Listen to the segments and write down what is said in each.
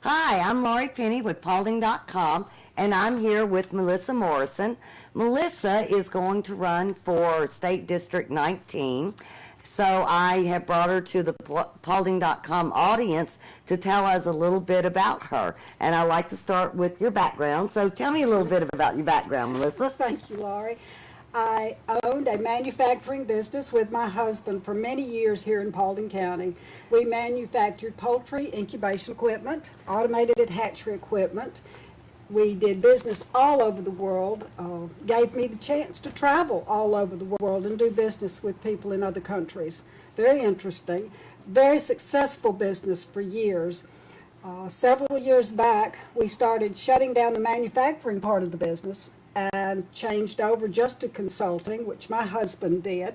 Hi, I'm Laurie Penney with Paulding.com, and I'm here with Melissa Morrison. Melissa is going to run for State District 19, so I have brought her to the Paulding.com audience to tell us a little bit about her. And I'd like to start with your background, so tell me a little bit about your background, Melissa. Thank you, Laurie. I owned a manufacturing business with my husband for many years here in Paulding County. We manufactured poultry incubation equipment, automated hatchery equipment. We did business all over the world, gave me the chance to travel all over the world and do business with people in other countries. Very interesting, very successful business for years. Several years back, we started shutting down the manufacturing part of the business and changed over just to consulting, which my husband did,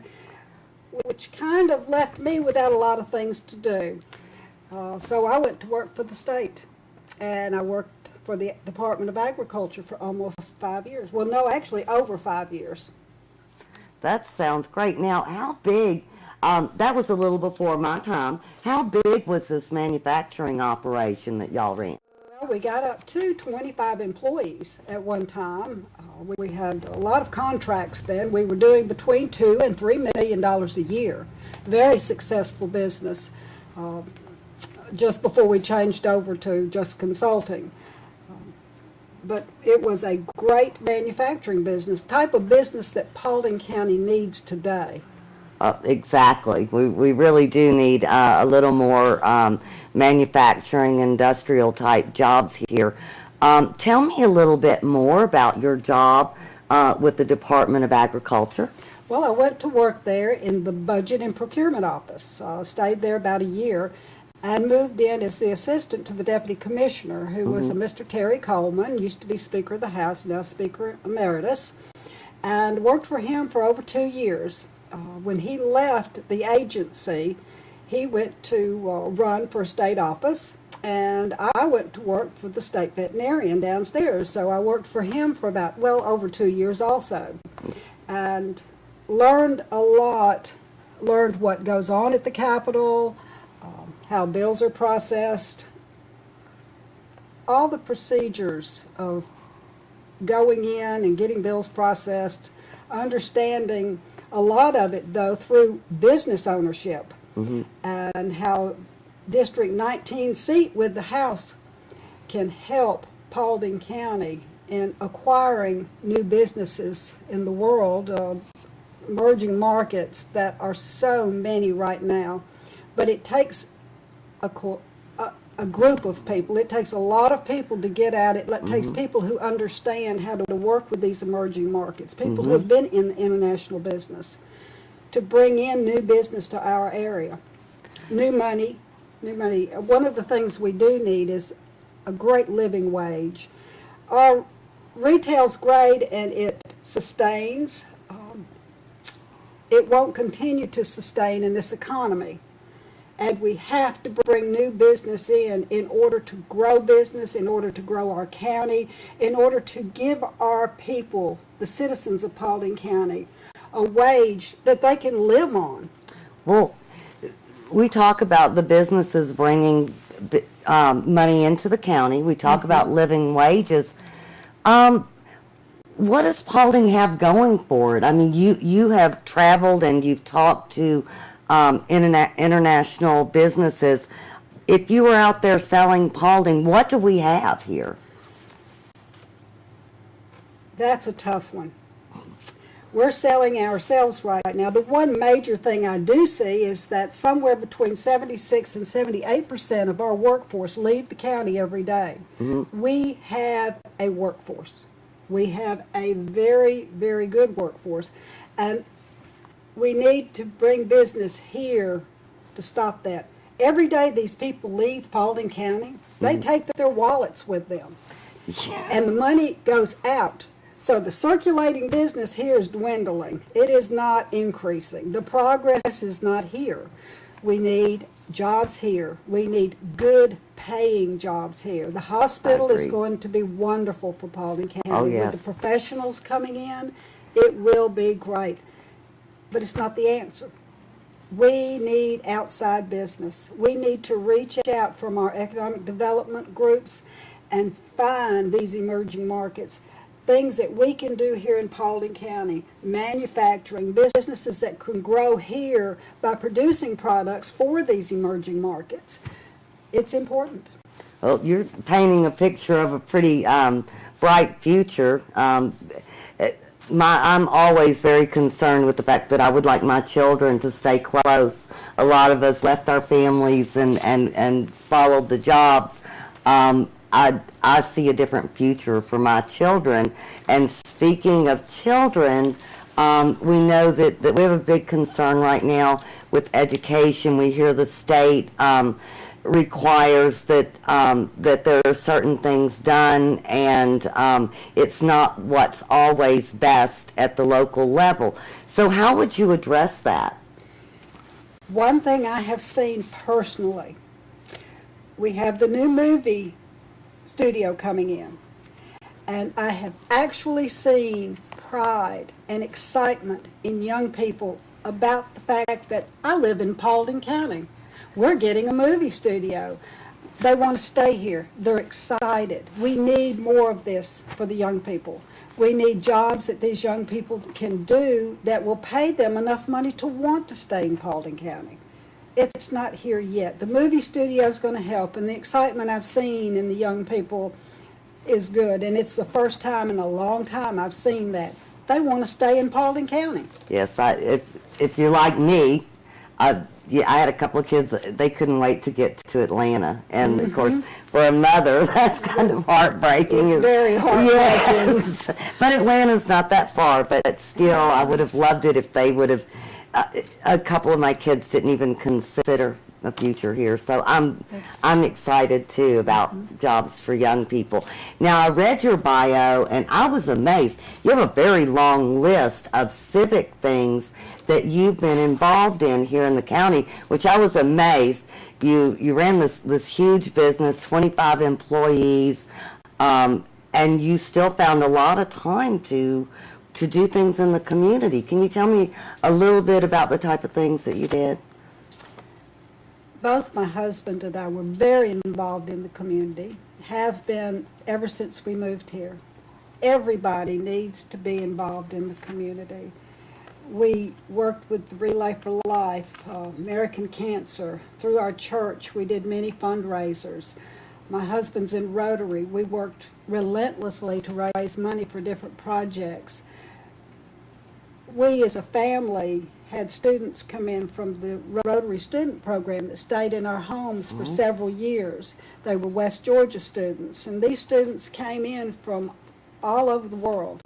which kind of left me without a lot of things to do. So I went to work for the state, and I worked for the Department of Agriculture for almost 5 years. Well, no, actually over 5 years. That sounds great. Now, how big, that was a little before my time, how big was this manufacturing operation that y'all ran? Well, we got up to 25 employees at one time. We had a lot of contracts then. We were doing between $2 and $3 million a year. Very successful business just before we changed over to just consulting. But it was a great manufacturing business, type of business that Paulding County needs today. Exactly. We really do need a little more manufacturing, industrial type jobs here. Tell me a little bit more about your job with the Department of Agriculture. Well, I went to work there in the Budget and Procurement Office. Stayed there about a year and moved in as the assistant to the Deputy Commissioner, who was a Mr. Terry Coleman, used to be Speaker of the House, now Speaker Emeritus, and worked for him for over 2 years. When he left the agency, he went to run for a state office, and I went to work for the state veterinarian downstairs. So I worked for him for about, well, over 2 years also, and learned a lot, learned what goes on at the Capitol, how bills are processed, all the procedures of going in and getting bills processed, understanding a lot of it, though, through business ownership, and how District 19 seat with the House can help Paulding County in acquiring new businesses in the world, emerging markets that are so many right now. But it takes a group of people. It takes a lot of people to get at it. It takes people who understand how to work with these emerging markets, people who have been in the international business, to bring in new business to our area. New money. One of the things we do need is a great living wage. Our retail's great and it sustains. It won't continue to sustain in this economy. And we have to bring new business in order to grow business, in order to grow our county, in order to give our people, the citizens of Paulding County, a wage that they can live on. Well, we talk about the businesses bringing money into the county. We talk about living wages. What does Paulding have going for it? I mean, you have traveled and you've talked to international businesses. If you were out there selling Paulding, what do we have here? That's a tough one. We're selling ourselves right now. The one major thing I do see is that somewhere between 76 and 78% of our workforce leave the county every day. We have a workforce. We have a very, very good workforce. And we need to bring business here to stop that. Every day these people leave Paulding County, they take their wallets with them. And the money goes out. So the circulating business here is dwindling. It is not increasing. The progress is not here. We need jobs here. We need good paying jobs here. The hospital is going to be wonderful for Paulding County. Oh, yes. With the professionals coming in, it will be great. But it's not the answer. We need outside business. We need to reach out from our economic development groups and find these emerging markets. Things that we can do here in Paulding County, manufacturing, businesses that can grow here by producing products for these emerging markets. It's important. Well, you're painting a picture of a pretty bright future. I'm always very concerned with the fact that I would like my children to stay close. A lot of us left our families and followed the jobs. I see a different future for my children. And speaking of children, we know that we have a big concern right now with education. We hear the state requires that there are certain things done, and it's not what's always best at the local level. So how would you address that? One thing I have seen personally, we have the new movie studio coming in, and I have actually seen pride and excitement in young people about the fact that I live in Paulding County. We're getting a movie studio. They want to stay here. They're excited. We need more of this for the young people. We need jobs that these young people can do that will pay them enough money to want to stay in Paulding County. It's not here yet. The movie studio is going to help, and the excitement I've seen in the young people is good, and it's the first time in a long time I've seen that. They want to stay in Paulding County. Yes, if you're like me, yeah, I had a couple of kids, they couldn't wait to get to Atlanta. And, of course, for a mother, that's kind of heartbreaking. It's very heartbreaking. Yes. But Atlanta's not that far. But still, I would have loved it if they would have, a couple of my kids didn't even consider a future here. So I'm excited, too, about jobs for young people. Now, I read your bio, and I was amazed. You have a very long list of civic things that you've been involved in here in the county, which I was amazed. You ran this huge business, 25 employees, and you still found a lot of time to do things in the community. Can you tell me a little bit about the type of things that you did? Both my husband and I were very involved in the community, have been ever since we moved here. Everybody needs to be involved in the community. We worked with the Relay for Life, American Cancer. Through our church, we did many fundraisers. My husband's in Rotary. We worked relentlessly to raise money for different projects. We as a family had students come in from the Rotary student program that stayed in our homes for several years. They were West Georgia students, and these students came in from all over the world,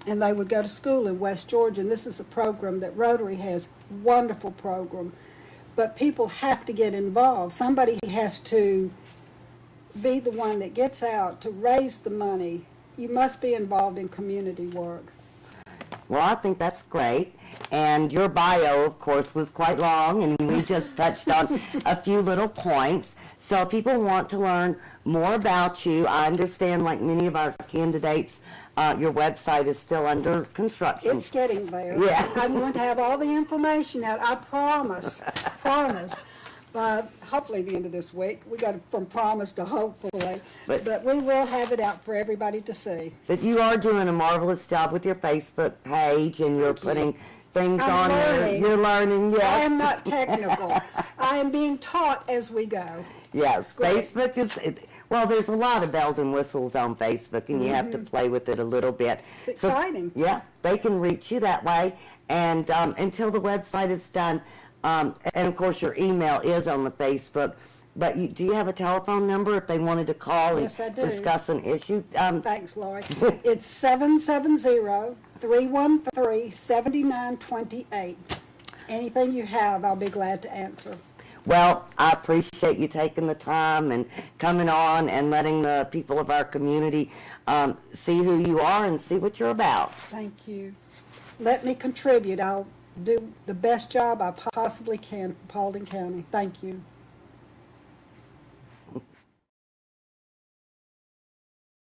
and they would go to school in West Georgia. And this is a program that Rotary has, wonderful program, but people have to get involved. Somebody has to be the one that gets out to raise the money. You must be involved in community work. Well, I think that's great. And your bio, of course, was quite long, and we just touched on a few little points. So if people want to learn more about you, I understand, like many of our candidates, your website is still under construction. It's getting there. Yeah. I'm going to have all the information out, I promise, hopefully the end of this week. We got from promise to hopefully, but we will have it out for everybody to see. But you are doing a marvelous job with your Facebook page, and you're putting things on there. You're learning, yes. I am not technical. I am being taught as we go. Yes, Facebook is, well, there's a lot of bells and whistles on Facebook, and you have to play with it a little bit. It's exciting. So, yeah, they can reach you that way, and until the website is done, and of course your email is on the Facebook, but do you have a telephone number if they wanted to call and discuss an issue? Thanks, Laurie. It's 770-313-7928. Anything you have, I'll be glad to answer. Well, I appreciate you taking the time and coming on and letting the people of our community see who you are and see what you're about. Thank you. Let me contribute. I'll do the best job I possibly can for Paulding County. Thank you.